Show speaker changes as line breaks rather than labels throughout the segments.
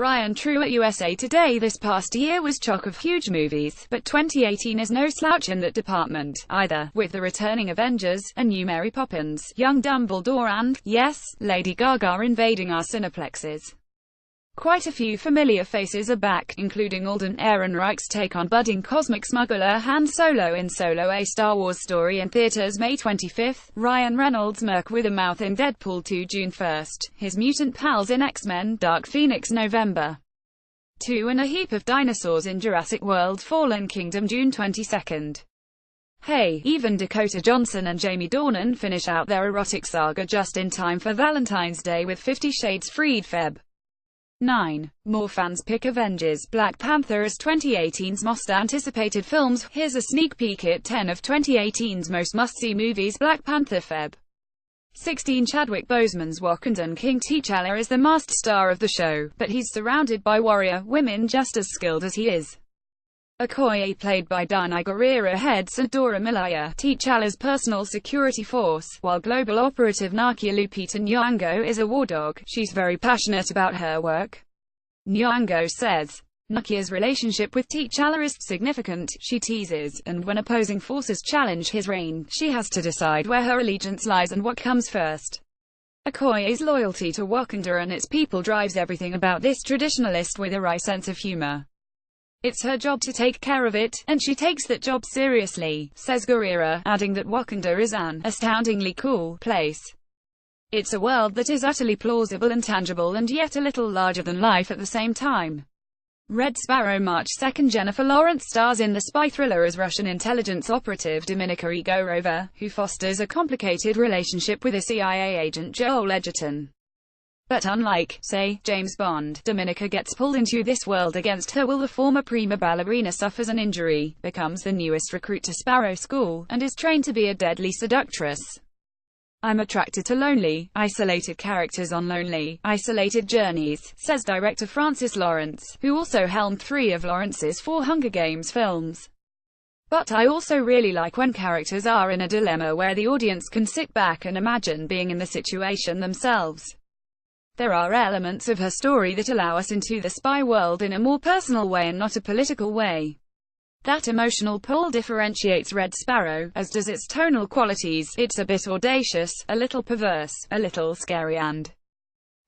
Brian True at USA Today. This past year was chock of huge movies, but 2018 is no slouch in that department, either, with the returning Avengers, a new Mary Poppins, young Dumbledore and, yes, Lady Gaga invading our cineplexes. Quite a few familiar faces are back, including Alden Ehrenreich's take on budding cosmic smuggler Han Solo in Solo, a Star Wars story in theaters May 25, Ryan Reynolds' Merc with a Mouth in Deadpool 2 June 1, his mutant pals in X-Men Dark Phoenix November 2, and a heap of dinosaurs in Jurassic World Fallen Kingdom June 22. Hey, even Dakota Johnson and Jamie Dornan finish out their erotic saga just in time for Valentine's Day with 50 Shades Freed Feb. 9. More fans pick Avengers: Black Panther as 2018's most anticipated films. Here's a sneak peek at 10 of 2018's most must-see movies. Black Panther Feb. 16. Chadwick Boseman's Wakandan King T'Challa is the masked star of the show, but he's surrounded by warrior women just as skilled as he is. Okoye, played by Danai Gurira, heads Dora Milaje, T'Challa's personal security force, while global operative Nakia Lupita Nyong'o is a war dog. She's very passionate about her work. Nyong'o says, Nakia's relationship with T'Challa is significant, she teases, and when opposing forces challenge his reign, she has to decide where her allegiance lies and what comes first. Okoye's loyalty to Wakanda and its people drives everything about this traditionalist with a wry sense of humor. It's her job to take care of it, and she takes that job seriously, says Gurira, adding that Wakanda is an astoundingly cool place. It's a world that is utterly plausible and tangible and yet a little larger than life at the same time. Red Sparrow March 2. Jennifer Lawrence stars in the spy thriller as Russian intelligence operative Dominika Egorova, who fosters a complicated relationship with a CIA agent Joel Edgerton. But unlike, say, James Bond, Dominika gets pulled into this world against her will. The former prima ballerina suffers an injury, becomes the newest recruit to Sparrow School, and is trained to be a deadly seductress. I'm attracted to lonely, isolated characters on lonely, isolated journeys, says director Francis Lawrence, who also helmed 3 of Lawrence's 4 Hunger Games films. But I also really like when characters are in a dilemma where the audience can sit back and imagine being in the situation themselves. There are elements of her story that allow us into the spy world in a more personal way and not a political way. That emotional pull differentiates Red Sparrow, as does its tonal qualities. It's a bit audacious, a little perverse, a little scary and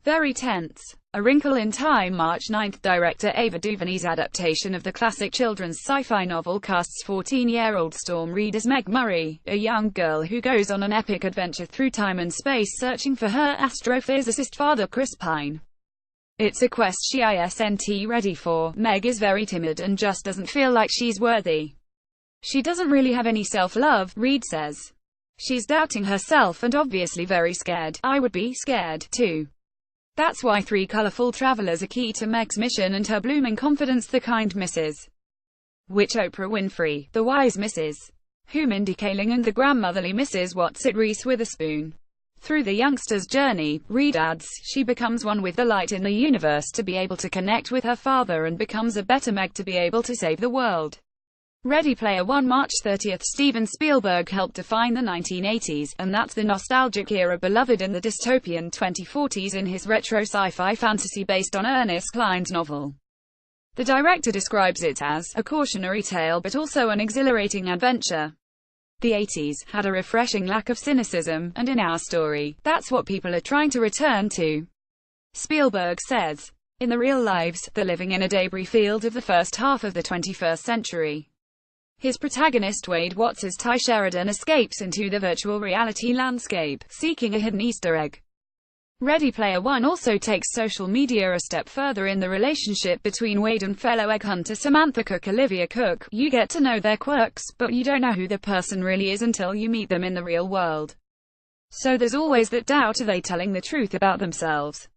very tense. A Wrinkle in Time March 9. Director Ava DuVernay's adaptation of the classic children's sci-fi novel casts 14-year-old Storm Reid as Meg Murray, a young girl who goes on an epic adventure through time and space searching for her astrophysicist father Chris Pine. It's a quest she isn't ready for. Meg is very timid and just doesn't feel like she's worthy. She doesn't really have any self-love, Reid says. She's doubting herself and obviously very scared. I would be scared, too. That's why 3 colorful travelers are key to Meg's mission and her blooming confidence. The kind Mrs. Which Oprah Winfrey, the wise Mrs. Who Mindy Kaling, and the grandmotherly Mrs. What's-It Reese Witherspoon. Through the youngster's journey, Reid adds, she becomes one with the light in the universe to be able to connect with her father and becomes a better Meg to be able to save the world. Ready Player One March 30. Steven Spielberg helped define the 1980s, and that's the nostalgic era beloved in the dystopian 2040s in his retro sci-fi fantasy based on Ernest Cline's novel. The director describes it as a cautionary tale but also an exhilarating adventure. The 80s had a refreshing lack of cynicism, and in our story, that's what people are trying to return to. Spielberg says, in the real lives, they're living in a debris field of the first half of the 21st century. His protagonist Wade Watts as Ty Sheridan escapes into the virtual reality landscape, seeking a hidden Easter egg. Ready Player One also takes social media a step further in the relationship between Wade and fellow egg hunter Samantha Cook. Olivia Cook, you get to know their quirks, but you don't know who the person really is until you meet them in the real world. So there's always that doubt, are they telling the truth about themselves?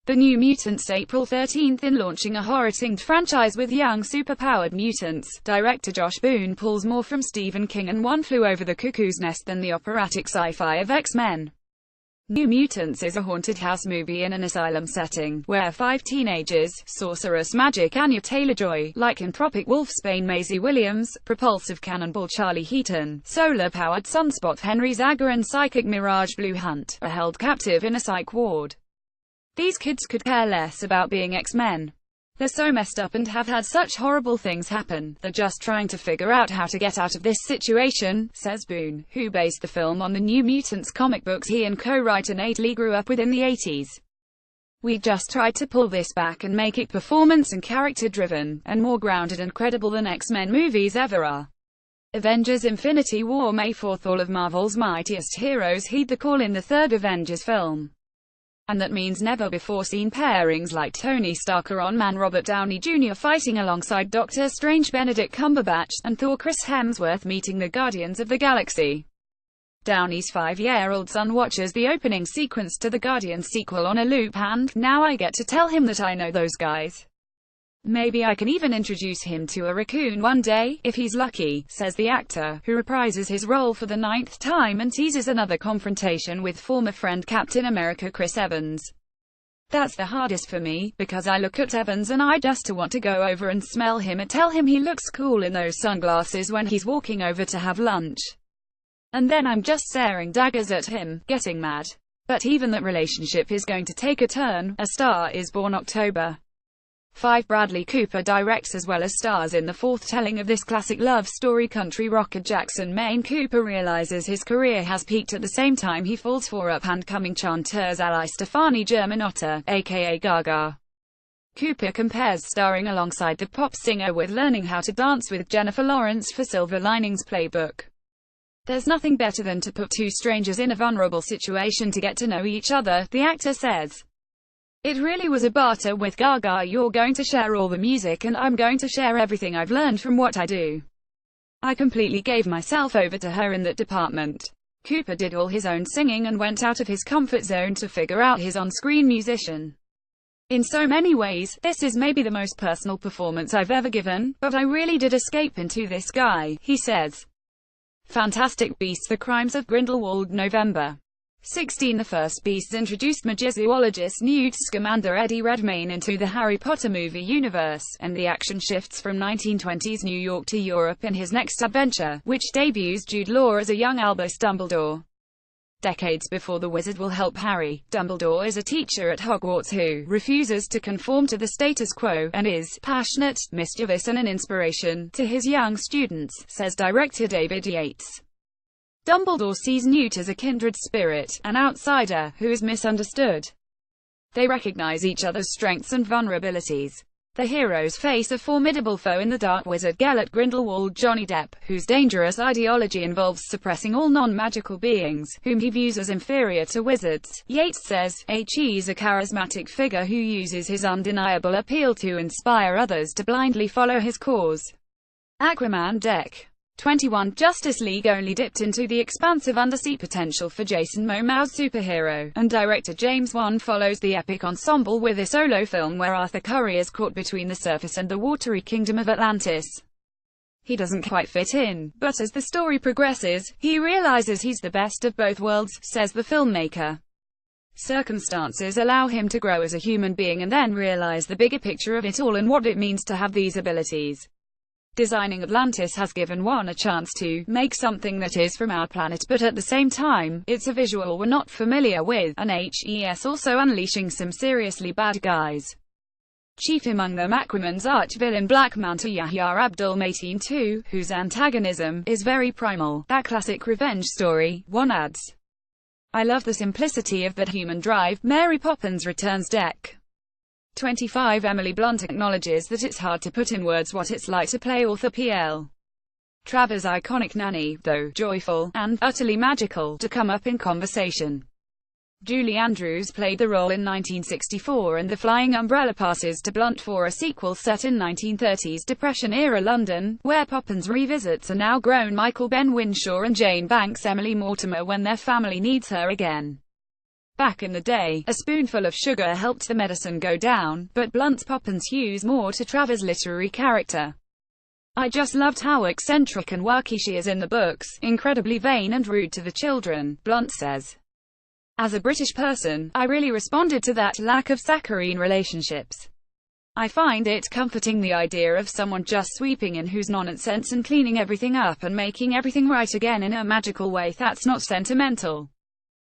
The New Mutants April 13. In launching a horror-themed franchise with young superpowered mutants, director Josh Boone pulls more from Stephen King and One Flew Over the Cuckoo's Nest than the operatic sci-fi of X-Men. New Mutants is a haunted house movie in an asylum setting, where 5 teenagers, sorceress magic Anya Taylor-Joy, lycanthropic wolfsbane Maisie Williams, propulsive cannonball Charlie Heaton, solar-powered sunspot Henry Zaga and psychic mirage Blue Hunt, are held captive in a psych ward. These kids could care less about being X-Men. They're so messed up and have had such horrible things happen. They're just trying to figure out how to get out of this situation, says Boone, who based the film on the New Mutants comic books he and co-writer Nate Lee grew up with in the 80s. We just tried to pull this back and make it performance and character-driven, and more grounded and credible than X-Men movies ever are. Avengers Infinity War May 4th. All of Marvel's mightiest heroes heed the call in the third Avengers film. And that means never-before-seen pairings like Tony Stark, Iron Man Robert Downey Jr. fighting alongside Doctor Strange Benedict Cumberbatch, and Thor Chris Hemsworth meeting the Guardians of the Galaxy. Downey's 5-year-old son watches the opening sequence to the Guardians sequel on a loop, and now I get to tell him that I know those guys. Maybe I can even introduce him to a raccoon one day, if he's lucky, says the actor, who reprises his role for the 9th time and teases another confrontation with former friend Captain America Chris Evans. That's the hardest for me, because I look at Evans and I just want to go over and smell him and tell him he looks cool in those sunglasses when he's walking over to have lunch. And then I'm just staring daggers at him, getting mad. But even that relationship is going to take a turn. A Star is Born October 5. Bradley Cooper directs as well as stars in the fourth telling of this classic love story. Country rocker Jackson Maine Cooper realizes his career has peaked at the same time he falls for up-and-coming chanteuse ally Stefani Germanotta, aka Gaga. Cooper compares starring alongside the pop singer with learning how to dance with Jennifer Lawrence for Silver Linings Playbook. There's nothing better than to put two strangers in a vulnerable situation to get to know each other, the actor says. It really was a barter with Gaga. You're going to share all the music and I'm going to share everything I've learned from what I do. I completely gave myself over to her in that department. Cooper did all his own singing and went out of his comfort zone to figure out his on-screen musician. In so many ways, this is maybe the most personal performance I've ever given, but I really did escape into this guy, he says. Fantastic Beasts: The Crimes of Grindelwald, November 16. The first Beasts introduced magizoologist Newt Scamander Eddie Redmayne into the Harry Potter movie universe, and the action shifts from 1920s New York to Europe in his next adventure, which debuts Jude Law as a young Albus Dumbledore. Decades before the wizard will help Harry, Dumbledore is a teacher at Hogwarts who refuses to conform to the status quo, and is passionate, mischievous and an inspiration to his young students, says director David Yates. Dumbledore sees Newt as a kindred spirit, an outsider, who is misunderstood. They recognize each other's strengths and vulnerabilities. The heroes face a formidable foe in the Dark Wizard Gellert Grindelwald, Johnny Depp, whose dangerous ideology involves suppressing all non-magical beings, whom he views as inferior to wizards. Yates says, He's a charismatic figure who uses his undeniable appeal to inspire others to blindly follow his cause. Aquaman Dec. 21. Justice League only dipped into the expansive undersea potential for Jason Momoa's superhero, and director James Wan follows the epic ensemble with a solo film where Arthur Curry is caught between the surface and the watery kingdom of Atlantis. He doesn't quite fit in, but as the story progresses, he realizes he's the best of both worlds, says the filmmaker. Circumstances allow him to grow as a human being and then realize the bigger picture of it all and what it means to have these abilities. Designing Atlantis has given Wan a chance to make something that is from our planet, but at the same time, it's a visual we're not familiar with, and HES also unleashing some seriously bad guys. Chief among them Aquaman's arch-villain Black Manta Yahya Abdul-Mateen II, whose antagonism is very primal, that classic revenge story, Wan adds. I love the simplicity of that human drive. Mary Poppins Returns Dec. 25. Emily Blunt acknowledges that it's hard to put in words what it's like to play author P.L. Travers' iconic nanny, though joyful and utterly magical to come up in conversation. Julie Andrews played the role in 1964, and the flying umbrella passes to Blunt for a sequel set in 1930s Depression-era London, where Poppins revisits a now-grown Michael Ben Winshaw and Jane Banks Emily Mortimer when their family needs her again. Back in the day, a spoonful of sugar helped the medicine go down, but Blunt's Poppins hews more to Travers' literary character. I just loved how eccentric and wacky she is in the books, incredibly vain and rude to the children, Blunt says. As a British person, I really responded to that lack of saccharine relationships. I find it comforting the idea of someone just sweeping in who's nonsense and cleaning everything up and making everything right again in a magical way that's not sentimental.